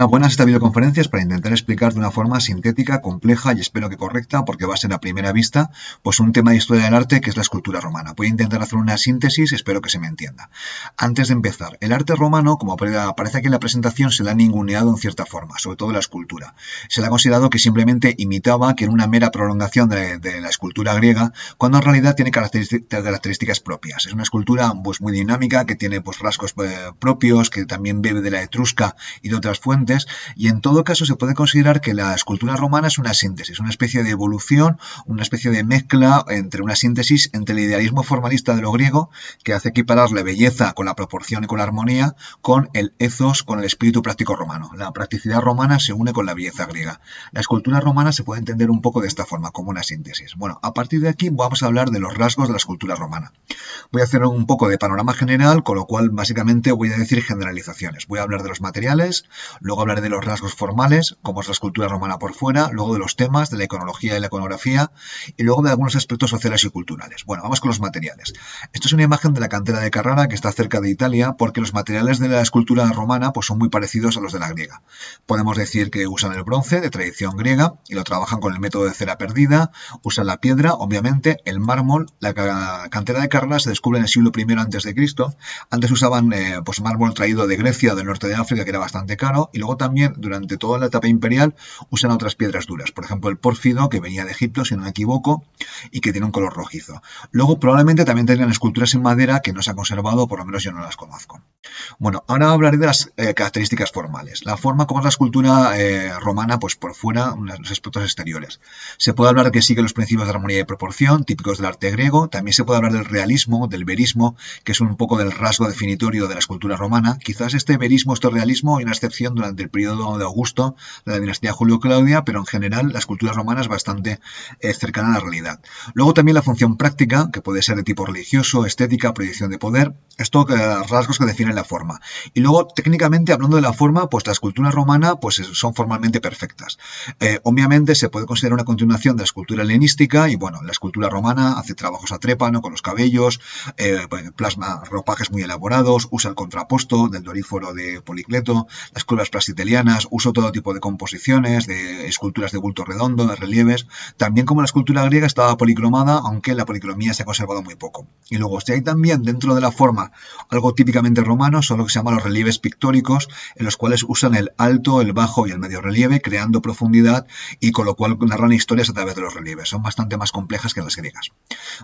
Buenas esta videoconferencia es para intentar explicar de una forma sintética, compleja y espero que correcta, porque va a ser a primera vista, pues un tema de historia del arte que es la escultura romana. Voy a intentar hacer una síntesis, espero que se me entienda. Antes de empezar, el arte romano, como aparece aquí en la presentación, se le ha ninguneado en cierta forma, sobre todo la escultura. Se le ha considerado que simplemente imitaba, que era una mera prolongación de la escultura griega, cuando en realidad tiene características propias. Es una escultura pues muy dinámica, que tiene pues rasgos propios, que también bebe de la etrusca y de otras fuentes, y en todo caso se puede considerar que la escultura romana es una síntesis, una especie de evolución, una especie de mezcla entre una síntesis entre el idealismo formalista de lo griego, que hace equiparar la belleza con la proporción y con la armonía, con el ethos, con el espíritu práctico romano. La practicidad romana se une con la belleza griega. La escultura romana se puede entender un poco de esta forma, como una síntesis. Bueno, a partir de aquí vamos a hablar de los rasgos de la escultura romana. Voy a hacer un poco de panorama general, con lo cual básicamente voy a decir generalizaciones. Voy a hablar de los materiales, luego hablaré de los rasgos formales, como es la escultura romana por fuera, luego de los temas, de la iconología y la iconografía, y luego de algunos aspectos sociales y culturales. Bueno, vamos con los materiales. Esto es una imagen de la cantera de Carrara, que está cerca de Italia, porque los materiales de la escultura romana pues, son muy parecidos a los de la griega. Podemos decir que usan el bronce, de tradición griega, y lo trabajan con el método de cera perdida, usan la piedra, obviamente, el mármol. La cantera de Carrara se descubre en el siglo I a.C. Antes usaban pues mármol traído de Grecia o del norte de África, que era bastante caro, y luego también durante toda la etapa imperial usan otras piedras duras, por ejemplo el pórfido, que venía de Egipto si no me equivoco y que tiene un color rojizo. Luego probablemente también tenían esculturas en madera que no se han conservado, por lo menos yo no las conozco. Bueno, ahora hablaré de las características formales. La forma como es la escultura romana, pues por fuera, los aspectos exteriores. Se puede hablar que sigue los principios de armonía y proporción, típicos del arte griego. También se puede hablar del realismo, del verismo, que es un poco del rasgo definitorio de la escultura romana. Quizás este verismo, este realismo, hay una excepción durante el periodo de Augusto, de la dinastía Julio-Claudia, pero en general la escultura romana es bastante cercana a la realidad. Luego también la función práctica, que puede ser de tipo religioso, estética, proyección de poder. Esto rasgos que definen la forma. Y luego, técnicamente, hablando de la forma, pues la escultura romana pues son formalmente perfectas. Obviamente se puede considerar una continuación de la escultura helenística y bueno, la escultura romana hace trabajos a trépano con los cabellos, plasma ropajes muy elaborados, usa el contraposto del doríforo de Policleto, las curvas plastitelianas, usa todo tipo de composiciones, de esculturas de bulto redondo, de relieves. También como la escultura griega estaba policromada, aunque la policromía se ha conservado muy poco. Y luego, si hay también dentro de la forma algo típicamente romano, son lo que se llaman los relieves pictóricos, en los cuales usan el alto, el bajo y el medio relieve, creando profundidad y con lo cual narran historias a través de los relieves. Son bastante más complejas que las griegas.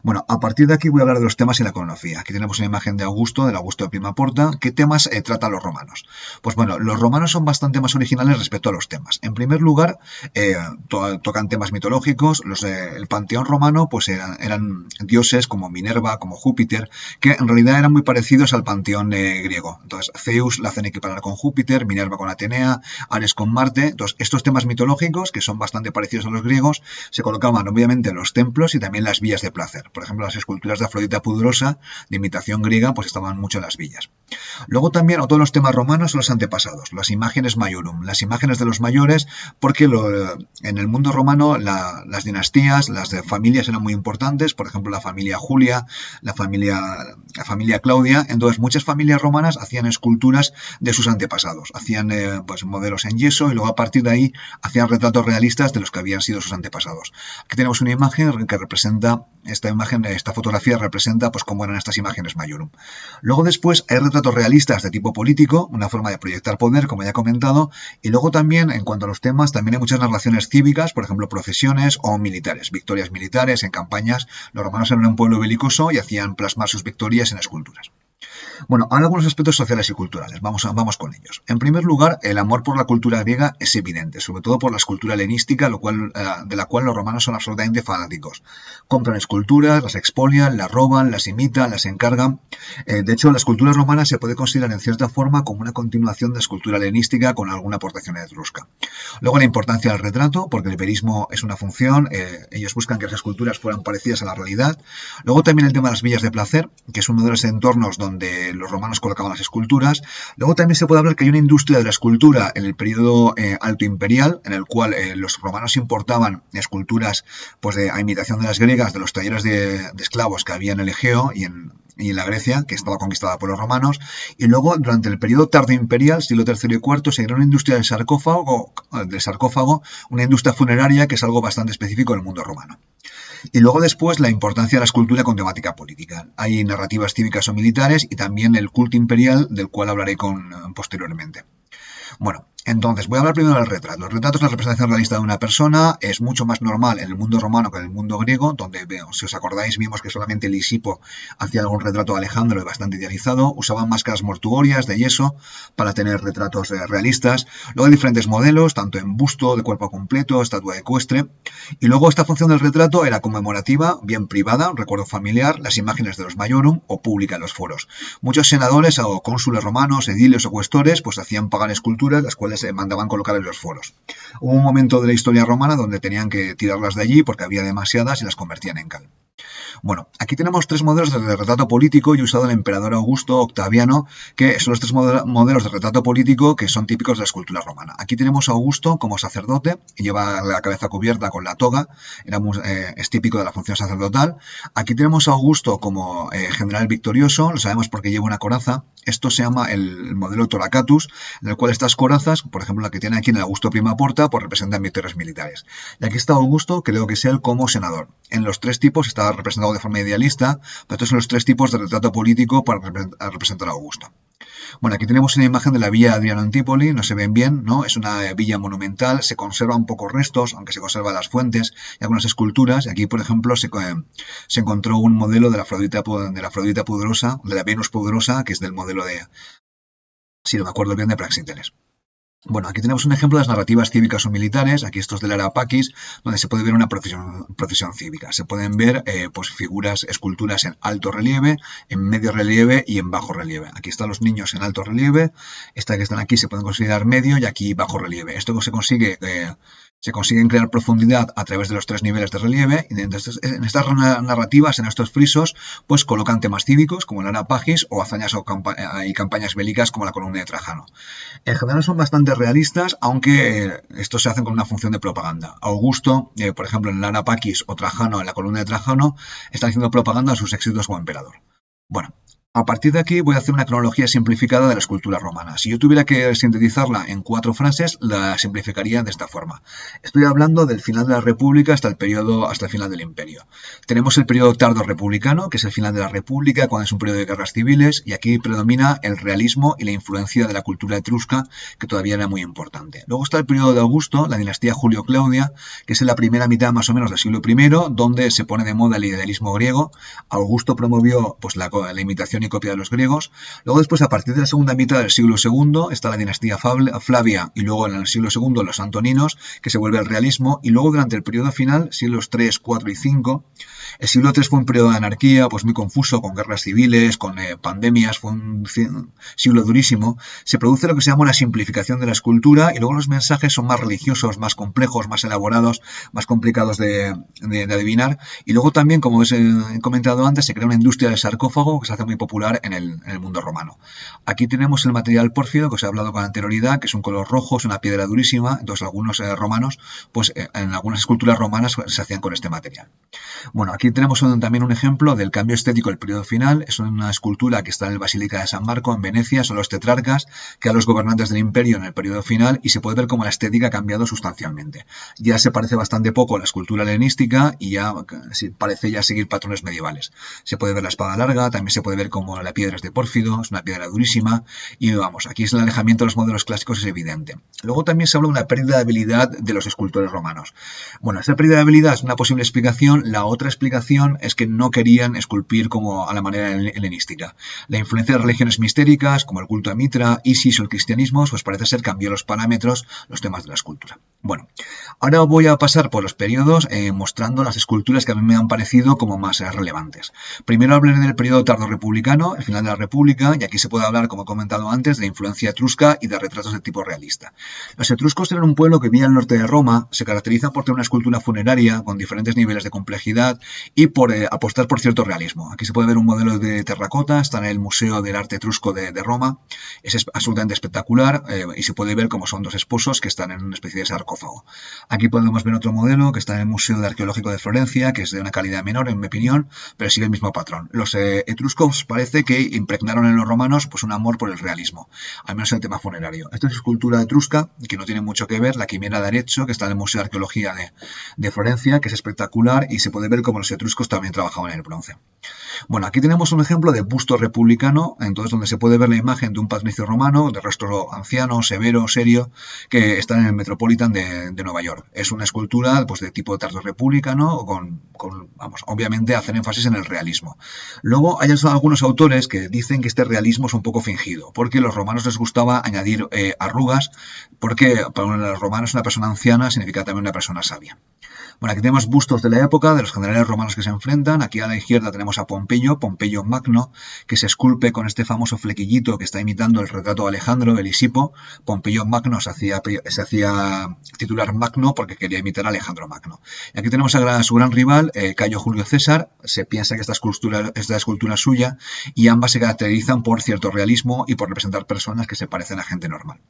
Bueno, a partir de aquí voy a hablar de los temas y la iconografía. Aquí tenemos una imagen de Augusto, del Augusto de Prima Porta. ¿Qué temas tratan los romanos? Pues bueno, los romanos son bastante más originales respecto a los temas. En primer lugar, tocan temas mitológicos. El panteón romano pues eran dioses como Minerva, como Júpiter, que en realidad eran muy parecidos al panteón griego. Entonces, Zeus la hacen equiparar con Júpiter, Minerva con Atenea, Ares con Marte. Entonces, estos temas mitológicos, que son bastante parecidos a los griegos, se colocaban obviamente en los templos y también en las villas de placer. Por ejemplo, las esculturas de Afrodita Pudorosa, de imitación griega, pues estaban mucho en las villas. Luego también otro de los temas romanos son los antepasados, las imágenes maiorum, las imágenes de los mayores, porque en el mundo romano las dinastías, las familias eran muy importantes, por ejemplo la familia Julia, la familia Claudia. Entonces muchas familias romanas hacían esculturas de sus antepasados, hacían pues modelos en yeso y luego a partir de ahí hacían retratos realistas de los que habían sido sus antepasados. Aquí tenemos una imagen que representa, esta fotografía representa pues cómo eran estas imágenes maiorum. Luego después hay retratos realistas de tipo político, una forma de proyectar poder, como ya he comentado, y luego también, en cuanto a los temas, también hay muchas narraciones cívicas, por ejemplo, procesiones o militares, victorias militares en campañas. Los romanos eran un pueblo belicoso y hacían plasmar sus victorias en esculturas. Bueno, ahora algunos aspectos sociales y culturales. Vamos con ellos. En primer lugar, el amor por la cultura griega es evidente, sobre todo por la escultura helenística, de la cual los romanos son absolutamente fanáticos. Compran esculturas, las expolian, las roban, las imitan, las encargan. De hecho, la escultura romana se puede considerar en cierta forma como una continuación de la escultura helenística con alguna aportación etrusca. Luego la importancia del retrato, porque el verismo es una función, ellos buscan que las esculturas fueran parecidas a la realidad. Luego también el tema de las villas de placer, que es uno de los entornos donde los romanos colocaban las esculturas. Luego también se puede hablar que hay una industria de la escultura en el periodo alto imperial, en el cual los romanos importaban esculturas pues a imitación de las griegas de los talleres de esclavos que había en el Egeo y en y en la Grecia, que estaba conquistada por los romanos, y luego durante el periodo tardoimperial, siglo III y IV, se creó una industria del sarcófago, una industria funeraria que es algo bastante específico del mundo romano. Y luego después la importancia de la escultura con temática política. Hay narrativas cívicas o militares y también el culto imperial, del cual hablaré posteriormente. Bueno, entonces voy a hablar primero del retrato. El retrato es la representación realista de una persona, es mucho más normal en el mundo romano que en el mundo griego, donde, si os acordáis, vimos que solamente Lisipo hacía algún retrato de Alejandro bastante idealizado, usaban máscaras mortuorias de yeso para tener retratos realistas. Luego hay diferentes modelos, tanto en busto, de cuerpo completo, estatua ecuestre, y luego esta función del retrato era conmemorativa, bien privada, un recuerdo familiar, las imágenes de los maiorum o pública en los foros. Muchos senadores o cónsules romanos, ediles o cuestores, pues hacían pagar esculturas, las cuales se mandaban colocar en los foros. Hubo un momento de la historia romana donde tenían que tirarlas de allí porque había demasiadas y las convertían en cal. Bueno, aquí tenemos tres modelos de retrato político y usado el emperador Augusto Octaviano, que son los tres modelos de retrato político que son típicos de la escultura romana. Aquí tenemos a Augusto como sacerdote, lleva la cabeza cubierta con la toga, es típico de la función sacerdotal. Aquí tenemos a Augusto como general victorioso, lo sabemos porque lleva una coraza. Esto se llama el modelo Toracatus, en el cual estas corazas, por ejemplo la que tiene aquí en el Augusto Prima Porta, pues representan victorias militares. Y aquí está Augusto, que creo que es él como senador. En los tres tipos está representado de forma idealista, pero estos son los tres tipos de retrato político para representar a Augusto. Bueno, aquí tenemos una imagen de la villa Adriano Antípoli, no se ven bien, ¿no? Es una villa monumental, se conservan pocos restos, aunque se conservan las fuentes y algunas esculturas. Y aquí, por ejemplo, se encontró un modelo de la Afrodita pudorosa, de la Venus pudorosa, que es del modelo de, si no me acuerdo bien, de Praxíteles. Bueno, aquí tenemos un ejemplo de las narrativas cívicas o militares, aquí esto es del Arapakis, donde se puede ver una procesión cívica. Se pueden ver pues figuras, esculturas en alto relieve, en medio relieve y en bajo relieve. Aquí están los niños en alto relieve, estas que están aquí se pueden considerar medio y aquí bajo relieve. Esto se consigue crear profundidad a través de los tres niveles de relieve y en estas narrativas, en estos frisos, pues colocan temas cívicos como el Arapagis o hazañas y campañas bélicas como la columna de Trajano. En general son bastante realistas, aunque estos se hacen con una función de propaganda. Augusto, por ejemplo, en el Arapakis o Trajano en la columna de Trajano, están haciendo propaganda a sus éxitos como emperador. Bueno, a partir de aquí voy a hacer una cronología simplificada de la escultura romana. Si yo tuviera que sintetizarla en 4 frases, la simplificaría de esta forma. Estoy hablando del final de la República hasta el final del Imperio. Tenemos el periodo tardo republicano, que es el final de la República, cuando es un periodo de guerras civiles, y aquí predomina el realismo y la influencia de la cultura etrusca, que todavía era muy importante. Luego está el periodo de Augusto, la dinastía Julio-Claudia, que es en la primera mitad más o menos del siglo I, donde se pone de moda el idealismo griego. Augusto promovió pues, la imitación y copia de los griegos. Luego después, a partir de la segunda mitad del siglo II, está la dinastía Flavia y luego en el siglo II los antoninos, que se vuelve al realismo, y luego durante el periodo final, siglos III, IV y V, el siglo III fue un periodo de anarquía, pues muy confuso, con guerras civiles, con pandemias, fue un siglo durísimo. Se produce lo que se llama una simplificación de la escultura y luego los mensajes son más religiosos, más complejos, más elaborados, más complicados de adivinar. Y luego también, como os he comentado antes, se crea una industria del sarcófago que se hace muy popular en el mundo romano. Aquí tenemos el material pórfido que os he hablado con anterioridad, que es un color rojo, es una piedra durísima. Entonces algunos romanos, pues en algunas esculturas romanas se hacían con este material. Bueno, aquí tenemos también un ejemplo del cambio estético del periodo final. Es una escultura que está en el Basílica de San Marco, en Venecia. Son los tetrarcas, que eran los gobernantes del imperio en el periodo final, y se puede ver cómo la estética ha cambiado sustancialmente. Ya se parece bastante poco a la escultura helenística y ya parece ya seguir patrones medievales. Se puede ver la espada larga, también se puede ver como la piedra es de pórfido, es una piedra durísima, y vamos, aquí es el alejamiento de los modelos clásicos es evidente. Luego también se habla de una pérdida de habilidad de los escultores romanos. Bueno, esta pérdida de habilidad es una posible explicación. La otra explicación es que no querían esculpir como a la manera helenística. La influencia de religiones mistéricas, como el culto a Mitra, Isis o el cristianismo, pues parece ser cambió los parámetros, los temas de la escultura. Bueno, ahora voy a pasar por los periodos mostrando las esculturas que a mí me han parecido como más relevantes. Primero hablaré del periodo tardo republicano, republicano, el final de la República, y aquí se puede hablar, como he comentado antes, de influencia etrusca y de retratos de tipo realista. Los etruscos eran un pueblo que vivía al norte de Roma, se caracteriza por tener una escultura funeraria con diferentes niveles de complejidad y por apostar por cierto realismo. Aquí se puede ver un modelo de terracota, está en el Museo del Arte Etrusco de Roma, es absolutamente espectacular y se puede ver cómo son dos esposos que están en una especie de sarcófago. Aquí podemos ver otro modelo que está en el Museo Arqueológico de Florencia, que es de una calidad menor, en mi opinión, pero sigue el mismo patrón. Los etruscos parece que impregnaron en los romanos pues un amor por el realismo, al menos en el tema funerario. Esta es escultura etrusca, que no tiene mucho que ver, la Quimera de Arezzo, que está en el Museo de Arqueología de Florencia, que es espectacular y se puede ver cómo los etruscos también trabajaban en el bronce. Bueno, aquí tenemos un ejemplo de busto republicano, entonces donde se puede ver la imagen de un patricio romano, de rostro anciano, severo, serio, que está en el Metropolitan de Nueva York. Es una escultura pues, de tipo tardo republicano, vamos, obviamente hacen énfasis en el realismo. Luego hay algunos autores que dicen que este realismo es un poco fingido, porque a los romanos les gustaba añadir arrugas, porque para los romanos una persona anciana significa también una persona sabia. Bueno, aquí tenemos bustos de la época, de los generales romanos que se enfrentan. Aquí a la izquierda tenemos a Pompeyo Magno, que se esculpe con este famoso flequillito que está imitando el retrato de Alejandro, el Lisipo. Pompeyo Magno se hacía titular Magno porque quería imitar a Alejandro Magno. Y aquí tenemos a su gran rival, Cayo Julio César. Se piensa que esta escultura es suya y ambas se caracterizan por cierto realismo y por representar personas que se parecen a gente normal.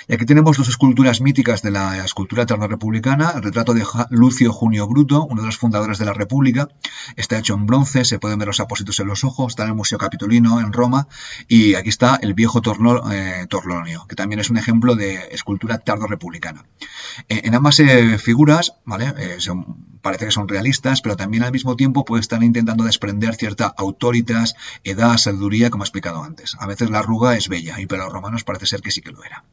Y aquí tenemos dos esculturas míticas de la escultura tardorrepublicana, el retrato de Lucio Junio Bruto, uno de los fundadores de la República. Está hecho en bronce, se pueden ver los apósitos en los ojos, está en el Museo Capitolino en Roma, y aquí está el viejo Torlonio, que también es un ejemplo de escultura tardorrepublicana. En ambas figuras, ¿vale? Parece que son realistas, pero también al mismo tiempo puede estar intentando desprender cierta autoritas, edad, sabiduría, como he explicado antes. A veces la arruga es bella, y para los romanos parece ser que sí que lo era.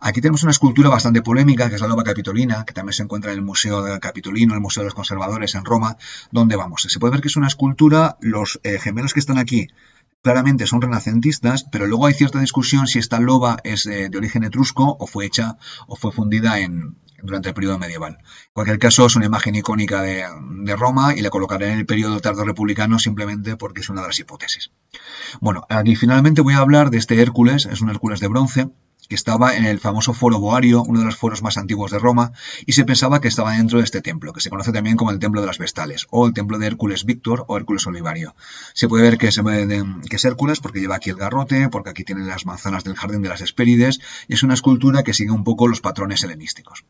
Aquí tenemos una escultura bastante polémica, que es la Loba Capitolina, que también se encuentra en el Museo Capitolino, el Museo de los Conservadores en Roma, donde vamos. Se puede ver que es una escultura, los gemelos que están aquí claramente son renacentistas, pero luego hay cierta discusión si esta loba es de origen etrusco o fue hecha o fue fundida durante el periodo medieval. En cualquier caso, es una imagen icónica de Roma y la colocaré en el periodo tardorrepublicano simplemente porque es una de las hipótesis. Bueno, aquí finalmente voy a hablar de este Hércules, es un Hércules de bronce, que estaba en el famoso Foro Boario, uno de los foros más antiguos de Roma, y se pensaba que estaba dentro de este templo, que se conoce también como el Templo de las Vestales, o el Templo de Hércules Víctor o Hércules Olivario. Se puede ver que es Hércules porque lleva aquí el garrote, porque aquí tiene las manzanas del jardín de las Hespérides, y es una escultura que sigue un poco los patrones helenísticos.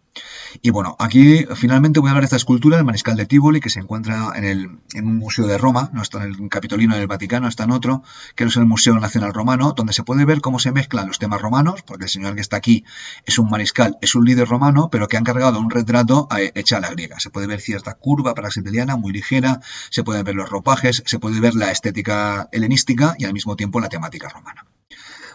Y bueno, aquí finalmente voy a hablar de esta escultura, el Mariscal de Tívoli, que se encuentra en un museo de Roma, no está en el Capitolino del Vaticano, está en otro, que es el Museo Nacional Romano, donde se puede ver cómo se mezclan los temas romanos, porque el señor que está aquí es un mariscal, es un líder romano, pero que han cargado un retrato hecha a la griega. Se puede ver cierta curva praxiteliana muy ligera, se pueden ver los ropajes, se puede ver la estética helenística y al mismo tiempo la temática romana.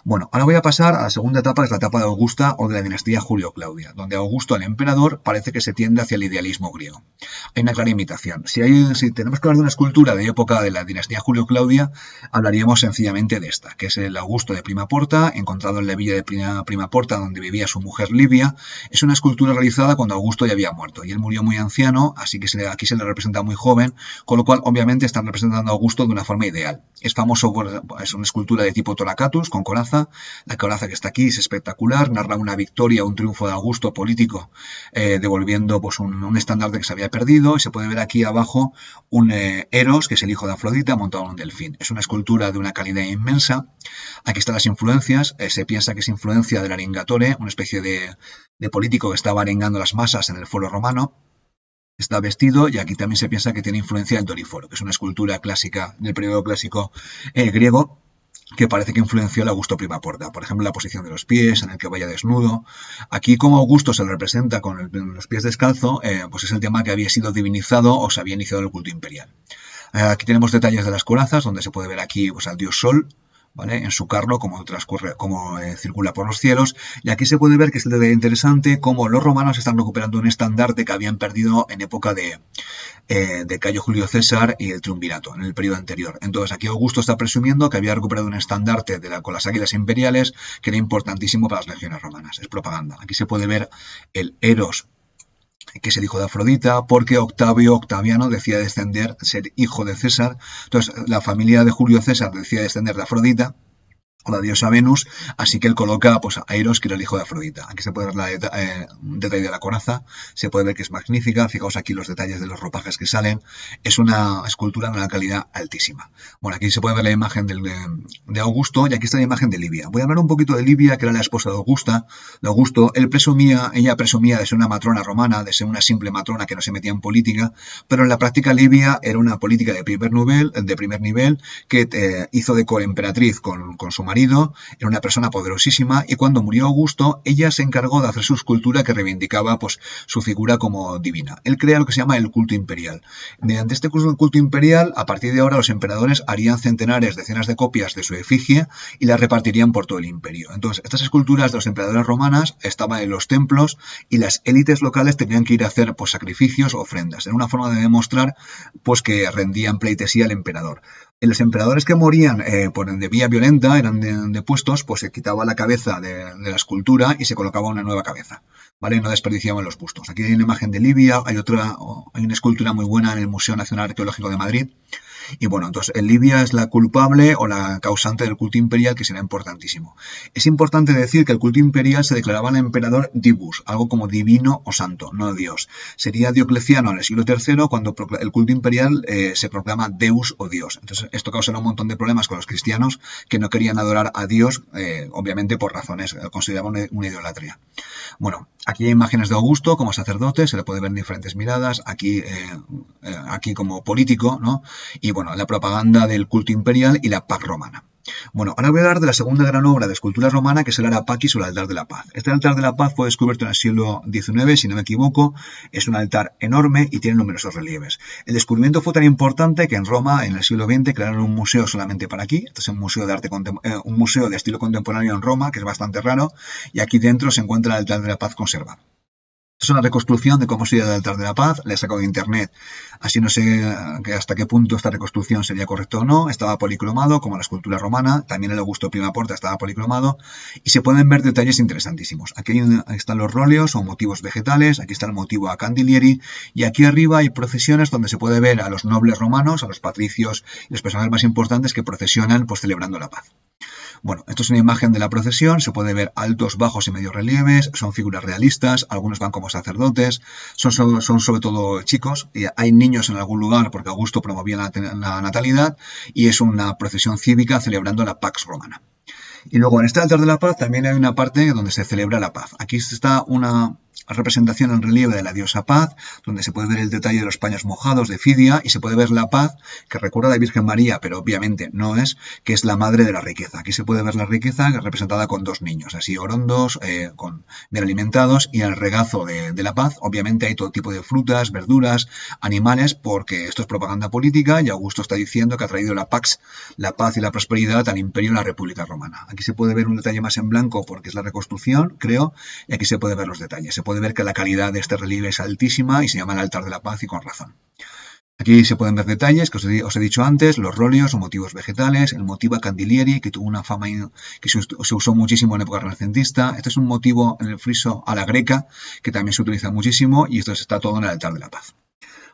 Bueno, ahora voy a pasar a la segunda etapa, que es la etapa de Augusta o de la dinastía Julio-Claudia, donde Augusto, el emperador, parece que se tiende hacia el idealismo griego. Hay una clara imitación. Si tenemos que hablar de una escultura de época de la dinastía Julio-Claudia, hablaríamos sencillamente de esta, que es el Augusto de Prima Porta, encontrado en la villa de Prima Porta, donde vivía su mujer Livia. Es una escultura realizada cuando Augusto ya había muerto, y él murió muy anciano, así que aquí se le representa muy joven, con lo cual obviamente están representando a Augusto de una forma ideal. Es famoso es una escultura de tipo Toracatus, con coraza. La coraza que está aquí es espectacular, narra una victoria, un triunfo de Augusto político, devolviendo pues, un estandarte que se había perdido, y se puede ver aquí abajo un Eros, que es el hijo de Afrodita, montado en un delfín. Es una escultura de una calidad inmensa. Aquí están las influencias, se piensa que es influencia del Aringatore, una especie de político que estaba arengando las masas en el foro romano. Está vestido, y aquí también se piensa que tiene influencia del Doriforo, que es una escultura clásica del periodo clásico griego, que parece que influenció a Augusto Prima Porta. Por ejemplo, la posición de los pies, en el que vaya desnudo. Aquí, como Augusto se le representa con los pies descalzo, pues es el tema que había sido divinizado o se había iniciado el culto imperial. Aquí tenemos detalles de las corazas, donde se puede ver aquí pues, al dios Sol, ¿vale? En su carro, como circula por los cielos, y aquí se puede ver que es interesante cómo los romanos están recuperando un estandarte que habían perdido en época de Cayo Julio César y el triunvirato, en el periodo anterior. Entonces aquí Augusto está presumiendo que había recuperado un estandarte con las águilas imperiales que era importantísimo para las legiones romanas. Es propaganda. Aquí se puede ver el Eros que es el hijo de Afrodita, porque Octaviano decía descender, ser hijo de César. Entonces, la familia de Julio César decía descender de Afrodita, o la diosa Venus, así que él coloca pues, a Eros, que era el hijo de Afrodita. Aquí se puede ver un detalle de la coraza, se puede ver que es magnífica, fijaos aquí los detalles de los ropajes que salen, es una escultura de una calidad altísima. Bueno, aquí se puede ver la imagen de Augusto y aquí está la imagen de Livia. Voy a hablar un poquito de Livia, que era la esposa de Augusto. Ella presumía de ser una matrona romana, de ser una simple matrona que no se metía en política, pero en la práctica Livia era una política de primer nivel que hizo de coemperatriz con su marido. Era una persona poderosísima y cuando murió Augusto, ella se encargó de hacer su escultura que reivindicaba pues, su figura como divina. Él crea lo que se llama el culto imperial. Mediante este culto imperial, a partir de ahora los emperadores harían centenares, decenas de copias de su efigie y las repartirían por todo el imperio. Entonces, estas esculturas de los emperadores romanas estaban en los templos y las élites locales tenían que ir a hacer pues, sacrificios o ofrendas. Era una forma de demostrar pues, que rendían pleitesía al emperador. Los emperadores que morían de vía violenta, eran depuestos, pues se quitaba la cabeza de la escultura y se colocaba una nueva cabeza, ¿vale? No desperdiciaban los bustos. Aquí hay una imagen de Livia, hay una escultura muy buena en el Museo Nacional Arqueológico de Madrid. Y bueno, entonces Livia es la culpable o la causante del culto imperial, que será importantísimo. Es importante decir que el culto imperial se declaraba al emperador divus, algo como divino o santo, no Dios. Sería Diocleciano en el siglo III cuando el culto imperial se proclama Deus o Dios. Entonces esto causará un montón de problemas con los cristianos que no querían adorar a Dios, obviamente por razones, consideraban una idolatría. Bueno, aquí hay imágenes de Augusto como sacerdote, se le puede ver en diferentes miradas, aquí como político, ¿no? Y bueno, la propaganda del culto imperial y la paz romana. Bueno, ahora voy a hablar de la segunda gran obra de escultura romana, que es el Arapaquis o el altar de la paz. Este altar de la paz fue descubierto en el siglo XIX, si no me equivoco. Es un altar enorme y tiene numerosos relieves. El descubrimiento fue tan importante que en Roma, en el siglo XX, crearon un museo solamente para aquí. Este es un museo de arte un museo de estilo contemporáneo en Roma, que es bastante raro, y aquí dentro se encuentra el altar de la paz conservado. Es una reconstrucción de cómo sería el altar de la paz, la he sacado de internet, así no sé hasta qué punto esta reconstrucción sería correcta o no. Estaba policromado, como la escultura romana, también el Augusto Prima Porta estaba policromado, y se pueden ver detalles interesantísimos. Aquí están los róleos o motivos vegetales, aquí está el motivo a Candilieri, y aquí arriba hay procesiones donde se puede ver a los nobles romanos, a los patricios y los personajes más importantes que procesionan pues celebrando la paz. Bueno, esto es una imagen de la procesión, se puede ver altos, bajos y medios relieves, son figuras realistas, algunos van como sacerdotes, son sobre todo chicos, y hay niños en algún lugar porque Augusto promovía la natalidad y es una procesión cívica celebrando la Pax Romana. Y luego en este altar de la paz también hay una parte donde se celebra la paz. Aquí está una representación en relieve de la diosa Paz, donde se puede ver el detalle de los paños mojados de Fidia y se puede ver la paz, que recuerda a la Virgen María, pero obviamente no es, que es la madre de la riqueza. Aquí se puede ver la riqueza representada con dos niños, así orondos, bien alimentados, y en el regazo de la paz, obviamente hay todo tipo de frutas, verduras, animales, porque esto es propaganda política y Augusto está diciendo que ha traído la Pax, la paz y la prosperidad al imperio y a la República Romana. Aquí se puede ver un detalle más en blanco porque es la reconstrucción, creo, y aquí se puede ver los detalles. Se puede ver que la calidad de este relieve es altísima y se llama el altar de la paz y con razón. Aquí se pueden ver detalles que os he dicho antes, los róleos o motivos vegetales, el motivo a Candilieri, que tuvo una fama que se usó muchísimo en época renacentista. Este es un motivo en el friso a la greca, que también se utiliza muchísimo, y esto está todo en el altar de la paz.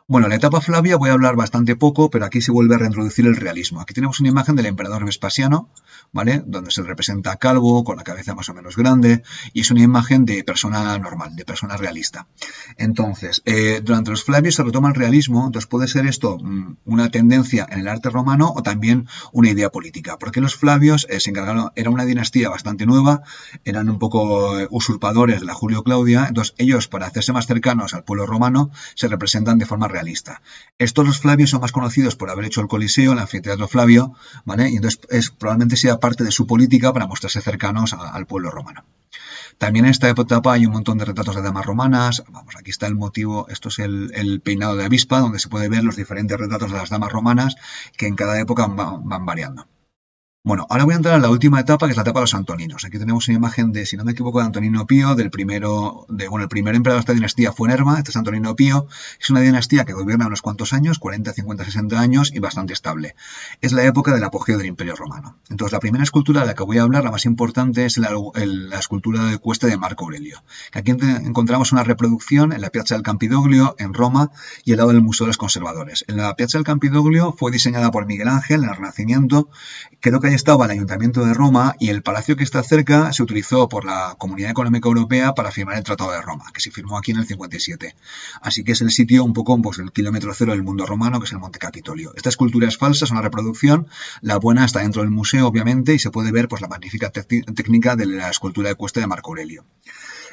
Bueno, la etapa Flavia voy a hablar bastante poco, pero aquí se vuelve a reintroducir el realismo. Aquí tenemos una imagen del emperador Vespasiano, ¿vale? Donde se representa calvo, con la cabeza más o menos grande, y es una imagen de persona normal, de persona realista. Entonces, durante los Flavios se retoma el realismo, entonces puede ser esto una tendencia en el arte romano o también una idea política, porque los Flavios se encargaron, era una dinastía bastante nueva, eran un poco usurpadores de la Julio Claudia, entonces ellos, para hacerse más cercanos al pueblo romano, se representan de forma realista. Estos los Flavios son más conocidos por haber hecho el Coliseo, el anfiteatro Flavio, ¿vale? Y entonces probablemente sea parte de su política para mostrarse cercanos al pueblo romano. También en esta etapa hay un montón de retratos de damas romanas. Vamos, aquí está el motivo, esto es el peinado de avispa, donde se puede ver los diferentes retratos de las damas romanas que en cada época van variando. Bueno, ahora voy a entrar a la última etapa, que es la etapa de los antoninos. Aquí tenemos una imagen de, si no me equivoco, de Antonino Pío, del primero, bueno, el primer emperador de esta dinastía fue Nerva, este es Antonino Pío. Es una dinastía que gobierna unos cuantos años, 40, 50, 60 años, y bastante estable. Es la época del apogeo del Imperio Romano. Entonces, la primera escultura de la que voy a hablar, la más importante, es la escultura ecuestre de Marco Aurelio. Aquí encontramos una reproducción en la Piazza del Campidoglio, en Roma, y al lado del Museo de los Conservadores. En la Piazza del Campidoglio fue diseñada por Miguel Ángel en el Renacimiento. Creo que ahí estaba el Ayuntamiento de Roma, y el palacio que está cerca se utilizó por la Comunidad Económica Europea para firmar el Tratado de Roma, que se firmó aquí en el 57. Así que es el sitio un poco, pues, el kilómetro cero del mundo romano, que es el Monte Capitolio. Esta escultura es falsa, es una reproducción. La buena está dentro del museo, obviamente, y se puede ver, pues, la magnífica técnica de la escultura ecuestre de Marco Aurelio.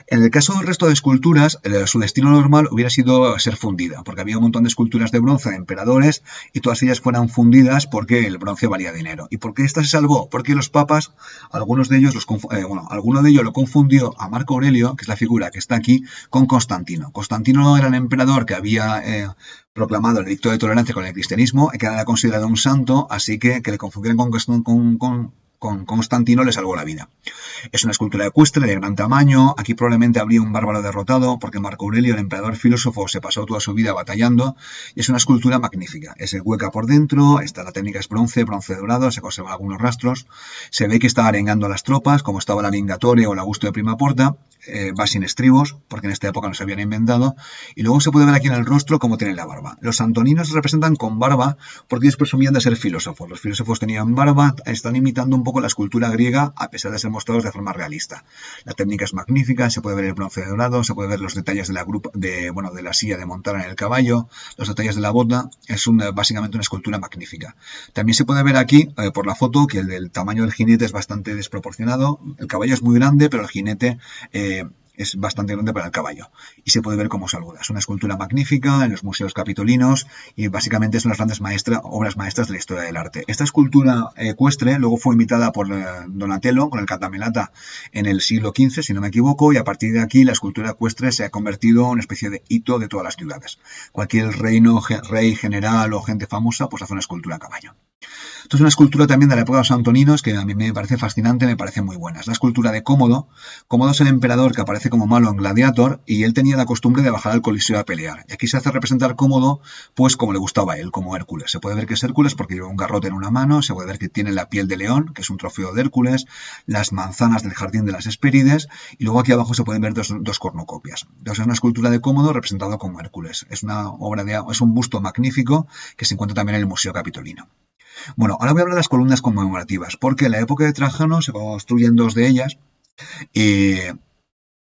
En el caso del resto de esculturas, su destino normal hubiera sido ser fundida, porque había un montón de esculturas de bronce de emperadores y todas ellas fueran fundidas porque el bronce valía dinero. ¿Y por qué esta se salvó? Porque los papas, alguno de ellos lo confundió a Marco Aurelio, que es la figura que está aquí, con Constantino. Constantino era el emperador que había proclamado el edicto de tolerancia con el cristianismo, que era considerado un santo, así que le confundieran con Constantino le salvó la vida. Es una escultura ecuestre de gran tamaño. Aquí probablemente habría un bárbaro derrotado, porque Marco Aurelio, el emperador filósofo, se pasó toda su vida batallando, y es una escultura magnífica. Es hueca por dentro, la técnica es bronce dorado, se conservan algunos rastros. Se ve que está arengando a las tropas, como estaba la Vingatore o el Augusto de Prima Porta. Va sin estribos, porque en esta época no se habían inventado. Y luego se puede ver aquí en el rostro cómo tiene la barba. Los antoninos se representan con barba porque ellos presumían de ser filósofos. Los filósofos tenían barba, están imitando un poco la escultura griega, a pesar de ser mostrados de forma realista. La técnica es magnífica, se puede ver el bronce dorado, se puede ver los detalles de la silla de montar en el caballo, los detalles de la bota. Es básicamente una escultura magnífica. También se puede ver aquí, por la foto, que el tamaño del jinete es bastante desproporcionado. El caballo es muy grande, pero el jinete es bastante grande para el caballo, y se puede ver cómo saluda. Es una escultura magnífica en los museos capitolinos, y básicamente es una de las grandes obras maestras de la historia del arte. Esta escultura ecuestre luego fue imitada por Donatello con el Catamelata en el siglo XV, si no me equivoco, y a partir de aquí la escultura ecuestre se ha convertido en una especie de hito de todas las ciudades. Cualquier rey, general o gente famosa, pues hace una escultura a caballo. Esto es una escultura también de la época de los antoninos que a mí me parece fascinante, me parece muy buena. Es la escultura de Cómodo. Cómodo es el emperador que aparece como malo en Gladiator, y él tenía la costumbre de bajar al Coliseo a pelear. Y aquí se hace representar Cómodo, pues como le gustaba a él, como Hércules. Se puede ver que es Hércules porque lleva un garrote en una mano, se puede ver que tiene la piel de león, que es un trofeo de Hércules, las manzanas del jardín de las Hespérides, y luego aquí abajo se pueden ver dos cornucopias. Entonces es una escultura de Cómodo representado como Hércules. Es un busto magnífico que se encuentra también en el Museo Capitolino. Bueno, ahora voy a hablar de las columnas conmemorativas, porque en la época de Trajano se construyen dos de ellas, y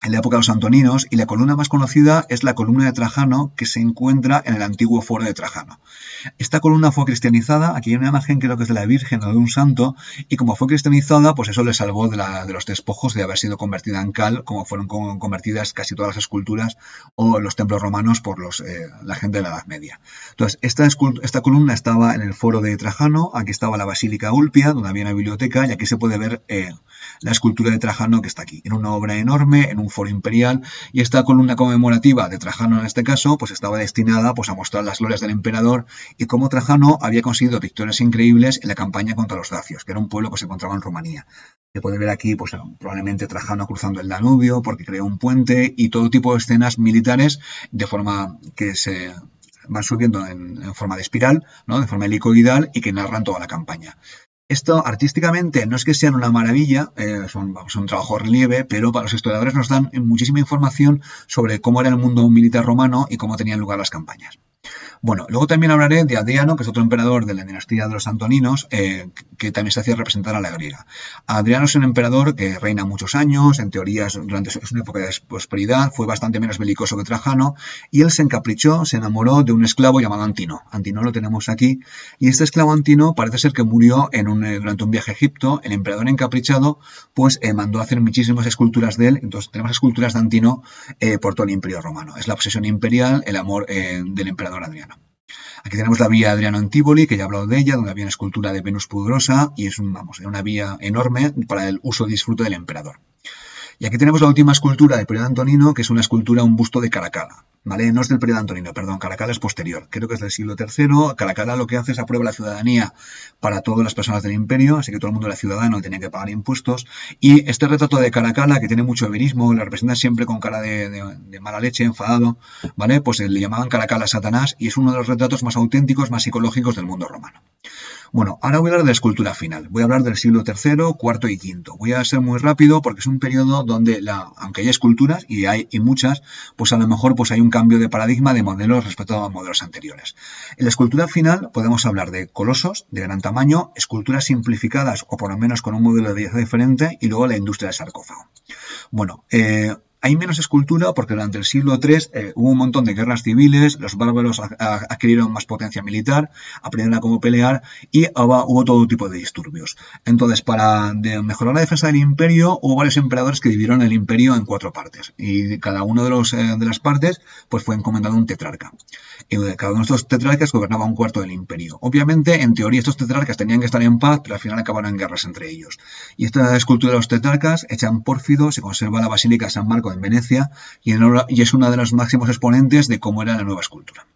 en la época de los antoninos, y la columna más conocida es la columna de Trajano, que se encuentra en el antiguo foro de Trajano. Esta columna fue cristianizada. Aquí hay una imagen, creo que es de la Virgen o de un santo, y como fue cristianizada, pues eso le salvó de los despojos de haber sido convertida en cal, como fueron convertidas casi todas las esculturas o los templos romanos por la gente de la Edad Media. Entonces, esta columna estaba en el foro de Trajano. Aquí estaba la Basílica Ulpia, donde había una biblioteca, y aquí se puede ver la escultura de Trajano que está aquí. Era una obra enorme, en un foro imperial, y esta columna conmemorativa de Trajano, en este caso, pues estaba destinada, pues, a mostrar las glorias del emperador y cómo Trajano había conseguido victorias increíbles en la campaña contra los dacios, que era un pueblo que se encontraba en Rumanía. Se puede ver aquí, pues, probablemente Trajano cruzando el Danubio porque creó un puente, y todo tipo de escenas militares de forma que se van subiendo en forma de espiral, ¿no?, de forma helicoidal, y que narran toda la campaña. Esto artísticamente no es que sean una maravilla, son un trabajo de relieve, pero para los historiadores nos dan muchísima información sobre cómo era el mundo militar romano y cómo tenían lugar las campañas. Bueno, luego también hablaré de Adriano, que es otro emperador de la dinastía de los antoninos, que también se hacía representar a la griega. Adriano es un emperador que reina muchos años, en teoría es una época de prosperidad, fue bastante menos belicoso que Trajano, y él se encaprichó, se enamoró de un esclavo llamado Antino. Antino lo tenemos aquí, y este esclavo Antino parece ser que murió durante un viaje a Egipto. El emperador encaprichado pues mandó a hacer muchísimas esculturas de él. Entonces tenemos esculturas de Antino por todo el Imperio Romano. Es la obsesión imperial, el amor del emperador Adriano. Aquí tenemos la vía Adriano en Tívoli, que ya he hablado de ella, donde había una escultura de Venus pudorosa, y es una vía enorme para el uso y disfrute del emperador. Y aquí tenemos la última escultura del periodo antonino, que es una escultura, un busto de Caracalla. ¿vale? No es del periodo antonino, perdón, Caracalla es posterior, creo que es del siglo III. Caracalla lo que hace es aprueba la ciudadanía para todas las personas del imperio, así que todo el mundo era ciudadano y tenía que pagar impuestos. Y este retrato de Caracalla, que tiene mucho verismo, le representa siempre con cara de mala leche, enfadado, ¿vale? Pues le llamaban Caracalla Satanás y es uno de los retratos más auténticos, más psicológicos del mundo romano. Bueno, ahora voy a hablar de la escultura final. Voy a hablar del siglo III, IV y V. Voy a ser muy rápido porque es un periodo donde, aunque hay esculturas, y hay muchas, pues a lo mejor pues hay un cambio de paradigma de modelos respecto a modelos anteriores. En la escultura final podemos hablar de colosos de gran tamaño, esculturas simplificadas o por lo menos con un modelo de belleza diferente y luego la industria del sarcófago. Bueno, hay menos escultura porque durante el siglo III hubo un montón de guerras civiles, los bárbaros adquirieron más potencia militar, aprendieron a cómo pelear y hubo todo tipo de disturbios. Entonces, para mejorar la defensa del imperio, hubo varios emperadores que dividieron el imperio en 4 partes y cada uno de las partes pues fue encomendado un tetrarca. Y cada uno de estos tetrarcas gobernaba un cuarto del imperio. Obviamente, en teoría, estos tetrarcas tenían que estar en paz, pero al final acabaron en guerras entre ellos. Y esta escultura de los tetrarcas, hecha en pórfido, se conserva en la Basílica de San Marco en Venecia y es uno de los máximos exponentes de cómo era la nueva escultura.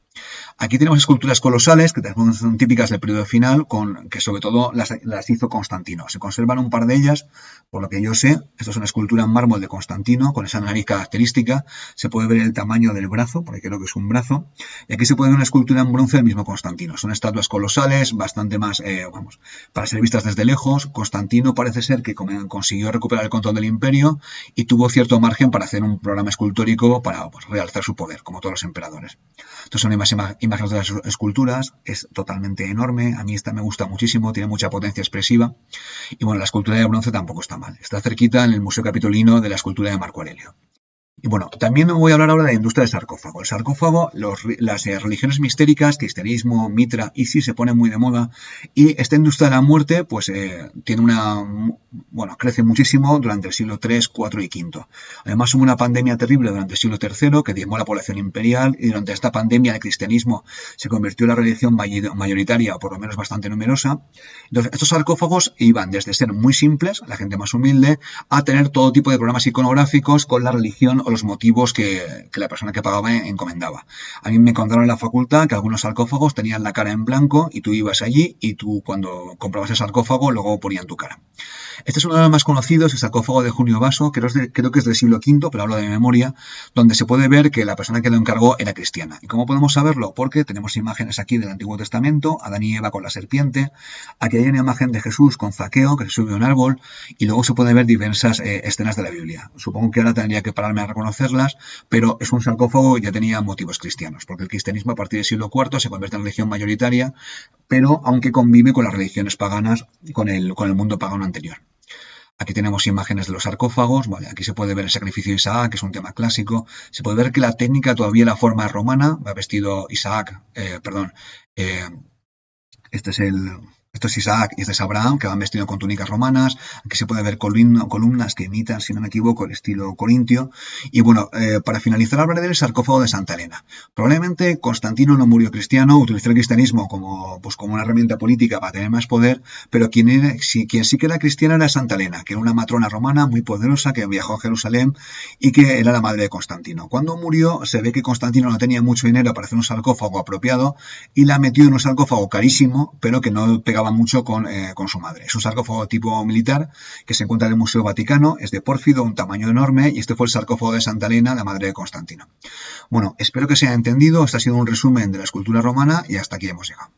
Aquí tenemos esculturas colosales, que son típicas del periodo final, que sobre todo las hizo Constantino. Se conservan un par de ellas, por lo que yo sé. Esto es una escultura en mármol de Constantino, con esa nariz característica. Se puede ver el tamaño del brazo, porque creo que es un brazo. Y aquí se puede ver una escultura en bronce del mismo Constantino. Son estatuas colosales, bastante más, para ser vistas desde lejos. Constantino parece ser que consiguió recuperar el control del imperio y tuvo cierto margen para hacer un programa escultórico para realzar su poder, como todos los emperadores. Entonces son imágenes de las esculturas, es totalmente enorme, a mí esta me gusta muchísimo, tiene mucha potencia expresiva y bueno, la escultura de bronce tampoco está mal, está cerquita en el Museo Capitolino de la escultura de Marco Aurelio. Y bueno, también voy a hablar ahora de la industria del sarcófago. El sarcófago, las religiones mistéricas, cristianismo, Mitra, Isis, se ponen muy de moda y esta industria de la muerte pues tiene crece muchísimo durante el siglo III, IV y V. Además hubo una pandemia terrible durante el siglo III que diezmó la población imperial y durante esta pandemia el cristianismo se convirtió en la religión mayoritaria o por lo menos bastante numerosa. Entonces estos sarcófagos iban desde ser muy simples, la gente más humilde, a tener todo tipo de programas iconográficos con la religión o los motivos que la persona que pagaba encomendaba. A mí me contaron en la facultad que algunos sarcófagos tenían la cara en blanco y tú ibas allí y tú cuando comprabas el sarcófago luego ponían tu cara. Este es uno de los más conocidos, el sarcófago de Junio Baso, creo que es del siglo V, pero hablo de memoria, donde se puede ver que la persona que lo encargó era cristiana. ¿Y cómo podemos saberlo? Porque tenemos imágenes aquí del Antiguo Testamento, Adán y Eva con la serpiente, aquí hay una imagen de Jesús con Zaqueo, que se sube a un árbol, y luego se puede ver diversas escenas de la Biblia. Supongo que ahora tendría que pararme a reconocerlas, pero es un sarcófago y ya tenía motivos cristianos, porque el cristianismo a partir del siglo IV se convierte en religión mayoritaria, pero aunque convive con las religiones paganas, con el mundo pagano anterior. Aquí tenemos imágenes de los sarcófagos, vale, aquí se puede ver el sacrificio de Isaac, que es un tema clásico. Se puede ver que la técnica todavía la forma romana, va vestido Isaac, este es esto es Isaac y este es Abraham, que van vestidos con túnicas romanas. Aquí se puede ver columnas que imitan, si no me equivoco, el estilo corintio. Y bueno, para finalizar hablaré del sarcófago de Santa Elena. Probablemente Constantino no murió cristiano, utilizó el cristianismo como una herramienta política para tener más poder, pero quien sí que era cristiana era Santa Elena, que era una matrona romana muy poderosa que viajó a Jerusalén y que era la madre de Constantino. Cuando murió se ve que Constantino no tenía mucho dinero para hacer un sarcófago apropiado y la metió en un sarcófago carísimo, pero que no pegaba mucho con su madre. Es un sarcófago tipo militar que se encuentra en el Museo Vaticano, es de pórfido, un tamaño enorme, y este fue el sarcófago de Santa Elena, la madre de Constantino. Bueno, espero que se haya entendido, este ha sido un resumen de la escultura romana y hasta aquí hemos llegado.